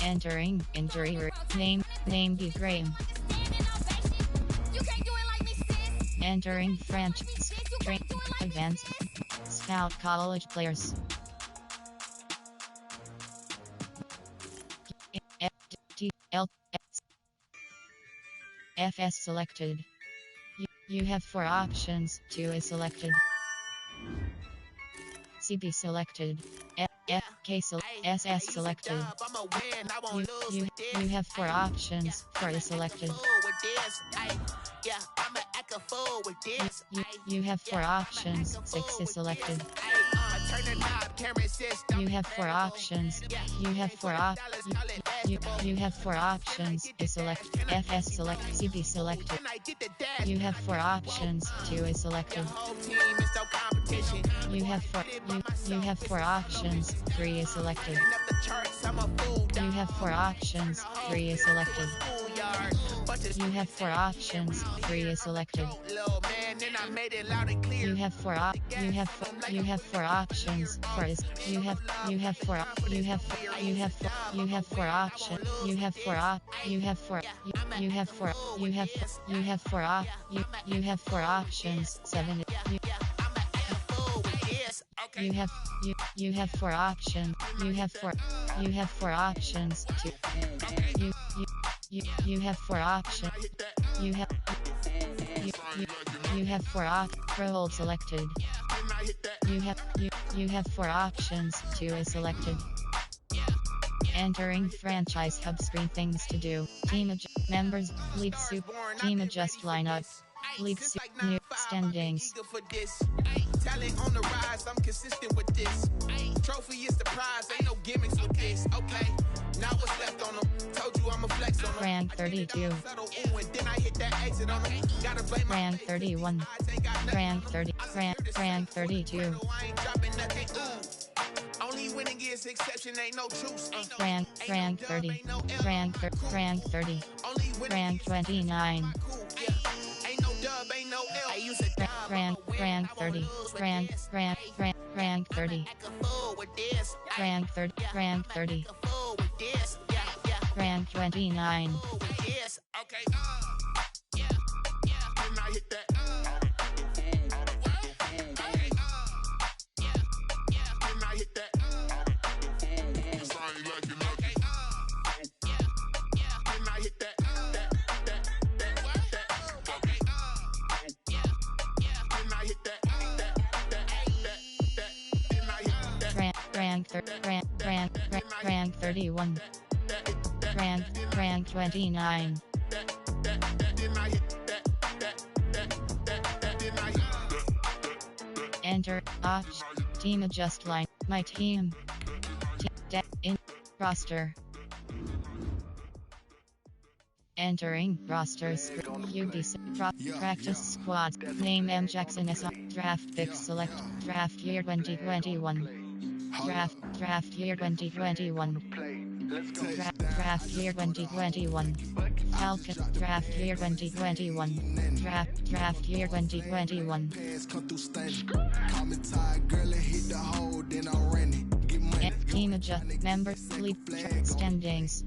Speaker 2: Entering injury name B. Graham. Entering French advanced scout college players. FS selected. You have 4 options. 2 is selected. CB selected. FK SS selected. You have 4 options. 4 is selected. You have 4 options. 6 is selected. You have 4 options. You have 4 You have 4 options. A select. FS select. CB selected. You have 4 options. 2 is selected. You have 4. You have 4 options. 3 is selected. You have 4 options. 3 is selected. You have 4 options. 3 is selected. You have 4 options. 4 is you have 4 you have 4 options. You have 4 you have 4 you have 4 you have 4 options. 7 you have 4 options. You have 4 options. 2 you have 4 options. You have 4 options. Hold selected. You have 4 options. 2 is selected. Entering franchise hub screen. Things to do. Team members. League soup. Team adjust lineup. League soup. New standings.
Speaker 7: Talent on the rise, I'm consistent with this. Trophy is the prize, ain't no gimmicks with this. Okay, now what's left on them? Told you I'm a flex on them.
Speaker 2: Rank 32. Rank 31. Rank 30. Rank 32.
Speaker 7: Only winning is exception, ain't no truce.
Speaker 2: Rank 30. Rank 30. Rank 29.
Speaker 7: Ain't no dub, ain't no L. I use a
Speaker 2: Rank 30. Rank 30. Rank 30. Rank 30. Rank 29.
Speaker 7: Okay. When I hit that. When I hit that. When I hit that.
Speaker 2: Rank 31. Rank 29. Enter option. Team adjust line. My team. In roster. Entering rosters. UDC practice squads. Name M Jackson S. Draft pick select. Draft year 2021. Draft year 2021. Draft year 2021. Falcon. Draft year 2021. Draft year 2021. Team adjust. Member sleep standings.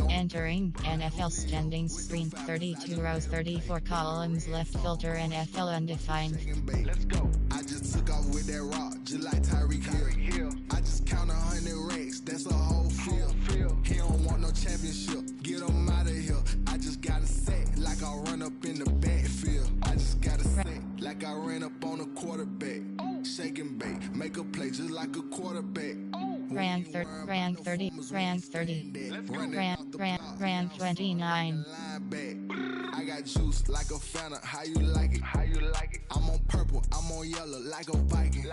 Speaker 2: Entering NFL standings screen. 32 rows, 34 columns, left filter NFL undefined.
Speaker 1: Let's go. I just took off with that rock, just like Tyreek Hill. I just count 100 racks, that's a whole field. He don't want no championship, get him out of here. I just got a set, like I run up in the backfield. I just got a set, like I ran up on a quarterback. Shake and bake, make a play just like a quarterback.
Speaker 2: Rank 30. Rank 29.
Speaker 1: I got juice like a Fanta, how you like it? I'm on purple, I'm on yellow like a Viking.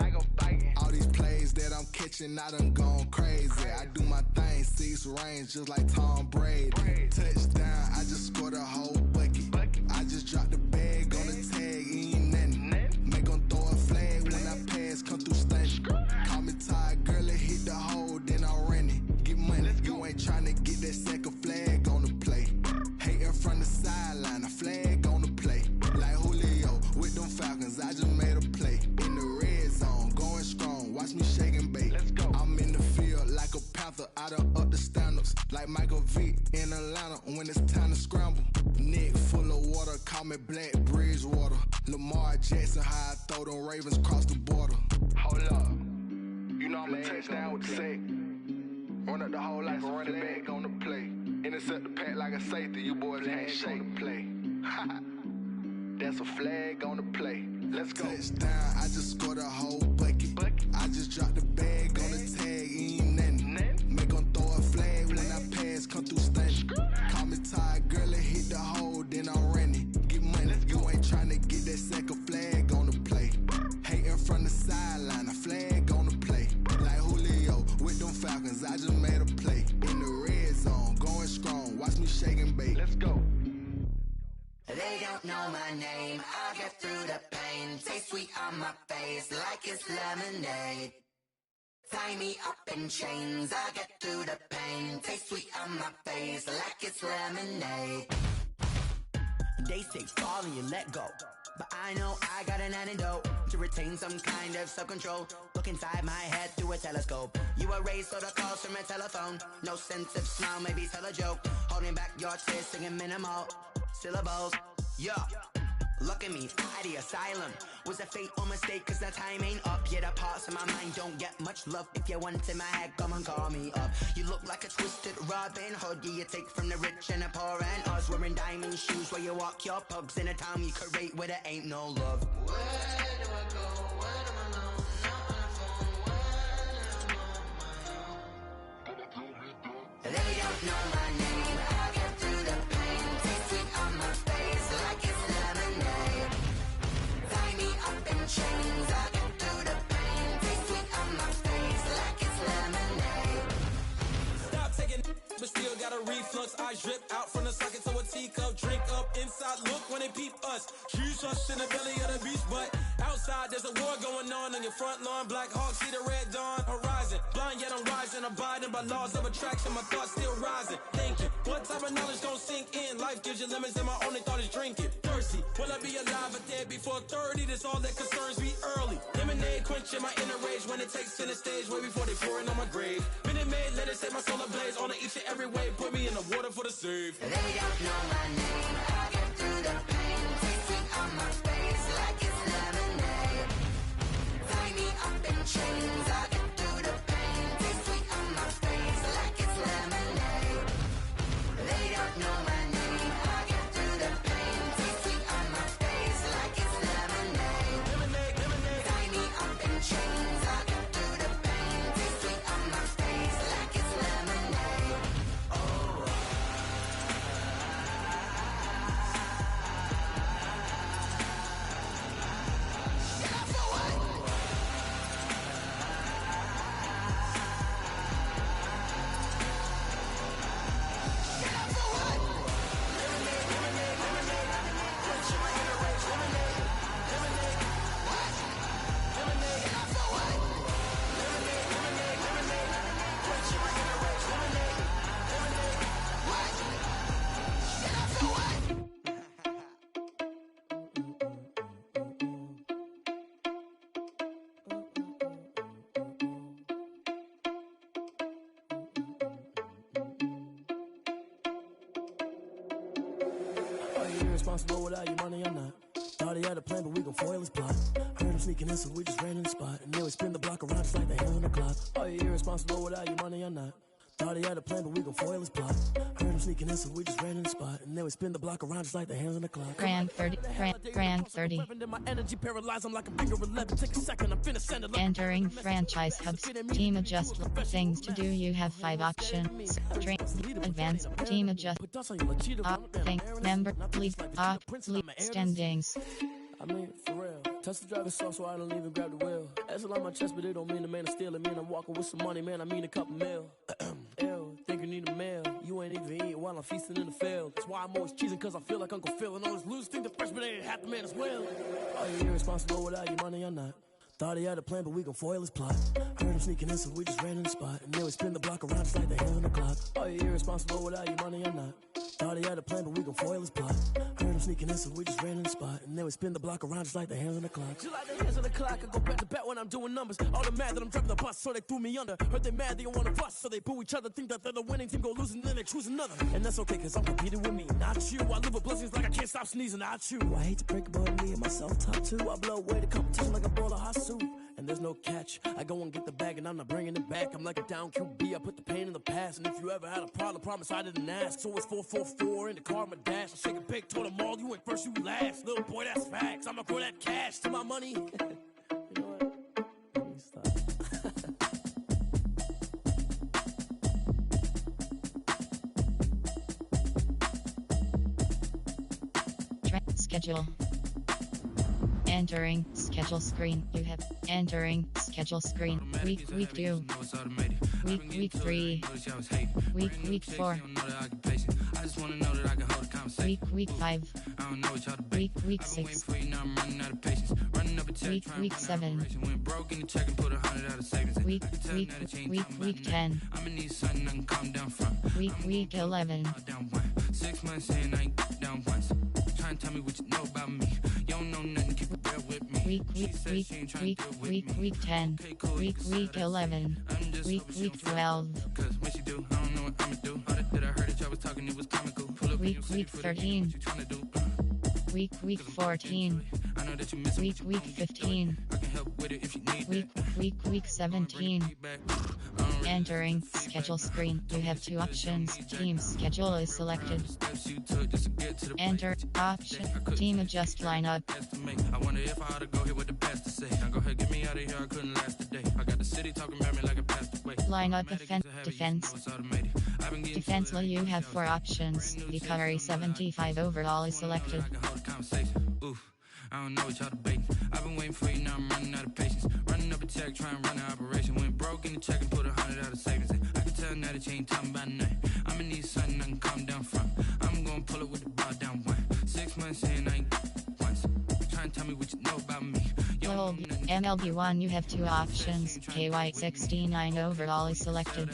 Speaker 1: All these plays that I'm catching, I done gone crazy. I do my thing, 6 range just like Tom Brady. Touchdown, I just scored a whole bucket. I just dropped the bag on the tag, ain't nothing. Make them throw a flag when I pass, come through stunning. Call me tired, girl, it hit the hole, then I ran it. Get money, you ain't tryna get that second flag on the play. Hating from the sideline, a flag on the play. Like Julio with them Falcons, I just made a play. In the red zone, going strong, watch me shake and bake. Let's go. I'm in the field like a Panther, I done up the standards. Like Michael Vick in Atlanta when it's time to scramble. Neck full of water, call me Black Bridgewater. Lamar Jackson, how I throw them Ravens cross the border. Hold up, you know I'm a touchdown with the sack. Run up the whole like a running back on the play. Intercept the pack like a safety, you boys ain't shake the play. That's a flag on the play. Let's go. Touchdown, I just scored a whole bucket. I just dropped the bag on the tag, ain't nothing. Make them throw a flag when I pass, come through stunning. Call me tired, girl, it hit the hole, then I ran it. Get money, you ain't tryna get that second flag on the play. Hating from the sideline, a flag on the play. Like Julio with them Falcons, I just made a play. In the red zone, going strong, watch me shake and bake. Let's go.
Speaker 8: They don't know my name, I'll get through the pain. Taste sweet on my face like it's lemonade. Tie me up in chains, I get through the pain. Taste sweet on my face like it's lemonade. They say fall and you let go, but I know I got an antidote to retain some kind of self-control. Look inside my head through a telescope. You erase all the calls from a telephone. No sense of smile, maybe tell a joke. Holding back your tears, singing minimal syllables. Yeah. Look at me, out the asylum. Was a fate or mistake, cause the time ain't up. Yeah, the parts of my mind don't get much love. If you want in my head, come and call me up. You look like a twisted Robin Hood. Yeah, you take from the rich and the poor and us. Wearing diamond shoes where you walk your pugs. In a town you create where there ain't no love. Where do I go? Where am I alone? Not on the phone. When am I on my own? They don't know my name. I get through the pain. Taste sweet on my face like it's lemonade. Tie me up in chains. I get through the pain. Taste sweet on my face like it's lemonade.
Speaker 9: Stop taking, but still got a reflux. Eyes drip out from the socket to a teacup. Drink up inside, look when they peep us. Huge us in the belly of the beast, but outside there's a war going on your front lawn. Black Hawk, see the red dawn horizon. Blind yet I'm rising, abiding by laws of attraction. My thoughts still rising. Thinking, what type of knowledge gon' sink in? Life gives you lemons and my only thought is drinking. Thirsty, will I be alive or dead before 30? That's all that concerns me early. Lemonade quenching my inner rage when it takes center stage way before they pour it on my grave. Minute Maid, let it set my soul ablaze on each and every way. Put me in the water for the save.
Speaker 8: They don't know my name. I get through the pain. Taste sweet on my face like it's lemonade. Tie me up in chains. I get through the pain. Taste sweet on my face like it's lemonade. They don't know my name. I get through the pain. Taste sweet on my face like it's lemonade.
Speaker 9: Lemonade, lemonade.
Speaker 8: Tie me up in chains. I get through the pain. Taste sweet on my face like it's lemonade.
Speaker 10: Are you irresponsible without your money or not? Thought he had a plan, but we gon' foil his plot. Heard him sneaking in, so we just ran in the spot. And then we spin the block around just like the hand on the clock. Are you irresponsible without your money or not? Thought he had a plan, but we gon' foil his plot. Heard him sneaking in, so we just ran in the spot. And then we spin the block around just like the hands on the clock.
Speaker 2: Grand 30. Grand 30.
Speaker 10: My energy paralyzed, I'm like a finger 11. Take a second, I'm finna send it.
Speaker 2: Entering franchise hubs. Team adjust. Things to do. You have 5 options. Drink. Advance. Team adjust. Up. Think. Member. Leave. Up. Leave. Standings.
Speaker 10: I mean, for real. Touch the driver's soft so I don't even grab the wheel. That's a lot on my chest, but it don't mean the man is stealing. Man, I'm walking with some money, man, I mean a couple mil. Ew, think you need a meal. You ain't even eating while I'm feasting in the field. That's why I'm always cheesing, cause I feel like Uncle Phil. And all those losers think the freshman ain't half the man as well. Are you irresponsible without your money or not? Thought he had a plan, but we gon' foil his plot. Heard him sneaking in, so we just ran in the spot. And then we spin the block around just like the hands on the clock. Are you irresponsible without your money or not? Thought he had a plan, but we gon' foil his plot. Heard him sneaking in, so we just ran in the spot. And then we spin the block around just like the hands on the clock. Just like the hands on the clock, I go back to back when I'm doing numbers. All the mad that I'm driving the bus, so they threw me under. Heard they mad, they don't wanna bust, so they boo each other. Think that they're the winning team, go losing, then they choose another. And that's okay, cause I'm competing with me, not you. I live with blessings like I can't stop sneezing, not you. I hate to break it, but me and myself top two. I blow away the competition like a bowl of hot soup. And there's no catch. I go and get the bag and I'm not bringing it back. I'm like a down QB, I put the pain in the past. And if you ever had a problem, promise I didn't ask. So it's 444 in the car, my dash. I shake a big, told them all, you ain't first, you last. Little boy, that's facts. I'ma grow that cash to my money. You know what? Let me stop.
Speaker 2: Schedule. Entering schedule screen. You have entering schedule screen. Week 2. Week 3. Week 4.
Speaker 9: just wanna know that I can hold a conversation.
Speaker 2: Week 5.
Speaker 9: I don't know what y'all debate.
Speaker 2: Week
Speaker 9: I've been waiting
Speaker 2: 6.
Speaker 9: for you, now I'm running out of patience. Running up a check,
Speaker 2: Week 7.
Speaker 9: went broke in the check and put 100 out of savings.
Speaker 2: Week 10.
Speaker 9: I'ma need something I can calm down from.
Speaker 2: Week 11.
Speaker 9: Down 6 months in, I ain't down once. Try and tell me what you know about me. You don't know nothing, keep it real with me.
Speaker 2: Week 10. Week 11. Week 12.
Speaker 9: Cause when she do, I don't know what I'ma do. All that I heard that y'all was talking, it was comical. Pull up
Speaker 2: Week 13. Week 14.
Speaker 9: I know that you miss
Speaker 2: Week 15.
Speaker 9: I can help with it if you need
Speaker 2: Week 17. Entering schedule screen. You have two options. Team schedule is selected. Enter option. Team adjust lineup.
Speaker 9: I wonder if I ought to go here with the best to say. Now go ahead, get me out of here, I couldn't last a day. I got the city talking about me like a passed away.
Speaker 2: Lineup defense. Defense. You have four options. The Curry 75 overall is selected.
Speaker 9: I don't know what y'all debating. I've been waiting for you, now I'm running out of patience. Running up a check, trying to run an operation. Went broke in the check and put 100 out of savings. I can tell now that you ain't talking about nothing. I'ma need something I can calm down from. I'm gonna pull it with the bar down 6 months in, I ain't once. Try and tell me what you know about me.
Speaker 2: Low MLB 1, you have two options. KY 69 overall is selected.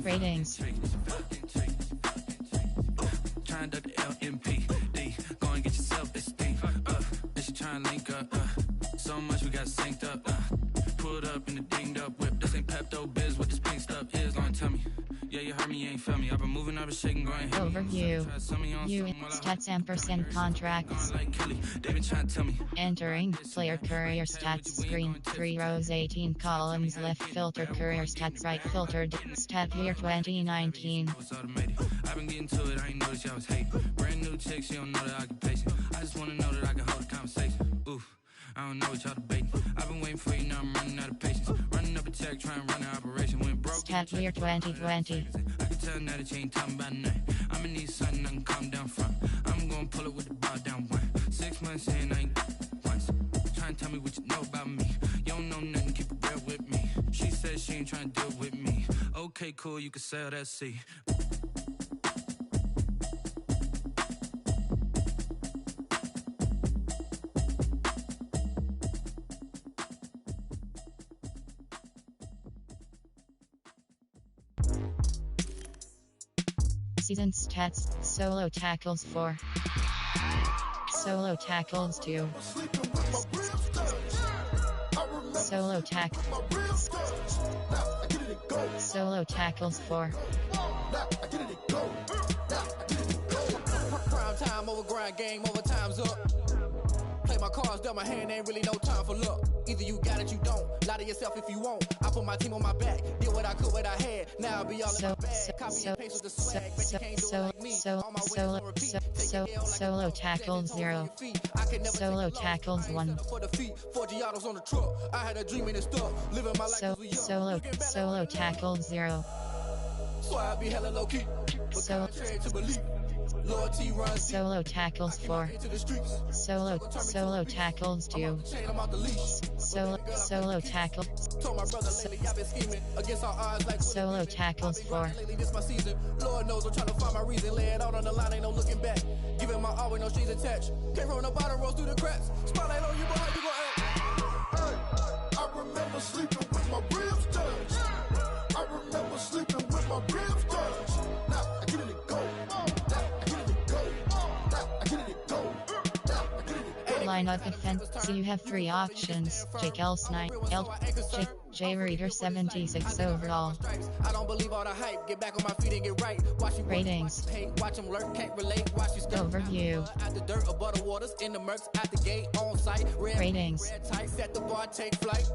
Speaker 2: Ratings.
Speaker 9: Try and duck the LMPD. Go and get yourself esteem. And she try and link up. So much we got synced up. Pulled up in the dinged up whip. This ain't Pepto Biz, what this pink stuff is. Long tell me. Yeah, you heard me, you ain't felt me. I've been moving, I've been shaking, going
Speaker 2: Overview. Stats ampersand contracts.
Speaker 9: Entering
Speaker 2: player career stats screen. 3 rows, 18 columns. Left filter career stats, right filtered. Stat year 2019.
Speaker 9: I've been getting to it, I ain't noticed y'all was hate. Brand new chick, she don't know the occupation. I just wanna know that I can hold a conversation. Oof. I don't know what y'all debating. I've been waiting for you, now I'm running out of patience. Running up a check, trying to run an operation. Went broke.
Speaker 2: Stat year 2020.
Speaker 9: I can tell now that you ain't talking about nothing. I'ma need something I can calm down from. I'm gonna pull it with the bar down 6 months in, I ain't once. Try and tell me what you know about me. You don't know nothing, keep it real with me. She said she ain't trying to deal with me. Okay, cool, you can sell that C.
Speaker 2: Season stats. Solo tackles 4. Solo tackles 2. Solo tackles 4.
Speaker 11: Prime time over grind game, over time's up. Play my cards, dealt my hand, ain't really no time for luck. Either you got it, you don't. Lie to yourself if you won't. I put my team on my back, did what I could, what I had. Now I'll be all in my bag. Copy and paste with the swag, but you can't do it like me.
Speaker 2: Solo tackles 0. Solo tackles 1.
Speaker 11: I had a dream and it stuck. Living my life
Speaker 2: Solo tackles 0.
Speaker 11: So I be hella low key.
Speaker 2: Solo tackles 4. Solo tackles 2. Solo tackles. Solo tackles 4.
Speaker 11: Lord knows I'm trying to find my reason. Lay it out on the line, ain't no looking back. Giving my all with no strings attached. Came from the bottom, rose through the cracks. Spotlight on you, but how you gon' act?
Speaker 1: I remember sleeping with my ribs touched. I remember sleeping with my ribs touched. Now I get it and go.
Speaker 2: Lineup defense. So you have three options. Jake L9, J Reader 76 overall.
Speaker 11: I don't believe all the hype. Get back on my feet and get right.
Speaker 2: Ratings.
Speaker 11: Watch them lurk, can't relate. Watch you
Speaker 2: Overview.
Speaker 11: At the dirt, above the waters, in the murks, at the gate, on site.
Speaker 2: Ratings.
Speaker 11: Red tight, set the bar, take flight.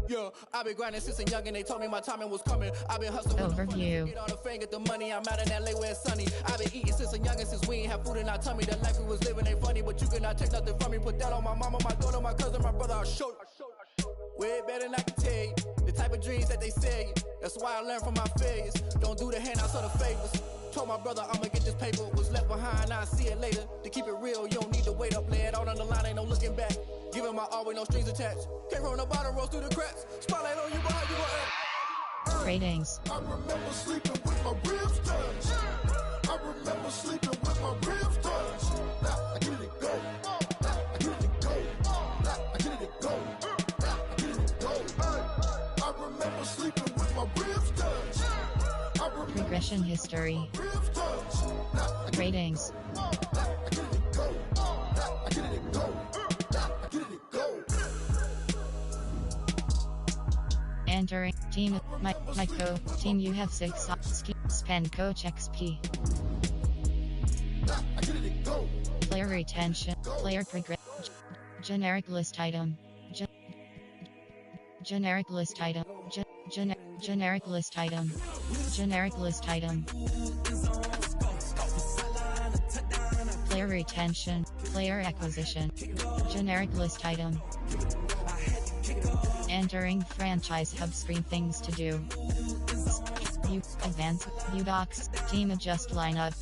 Speaker 11: Yeah, I've been grinding since a young and they told me my timing was coming. I've been hustling.
Speaker 2: Overview.
Speaker 11: Get all the fame, get the money. I'm out in LA where it's sunny. I've been eating since a young and since we ain't have food in our tummy. The life we was living ain't funny, but you cannot take nothing from me. Put that on my mama, my daughter, my cousin, my brother. I'll show you. Way better than I can tell you. The type of dreams that they sell you. That's why I learned from my failures. Don't do the handouts or the favors. Told my brother I'ma get this paper. Was left behind, I'll see it later. To keep it real, you don't need to wait up. Lay it out on the line, ain't no looking back. Giving my all with no strings attached. Came from the bottom, rose through the cracks. Spotlight on you, but how you gon' act?
Speaker 2: Ratings.
Speaker 1: I remember sleeping with my ribs touched. I sleeping with my ribs touched. I get it go. I get it go. I get it go. I get it go. I remember sleeping with my ribs touched.
Speaker 2: Progression history. Ratings. Entering team my team you have 6 spend coach XP. Player retention, player progress, generic list item, generic list item, generic list item, generic list item. Player retention, player acquisition, generic list item. Entering franchise hub screen things to do. View advance, view docs, team adjust lineup.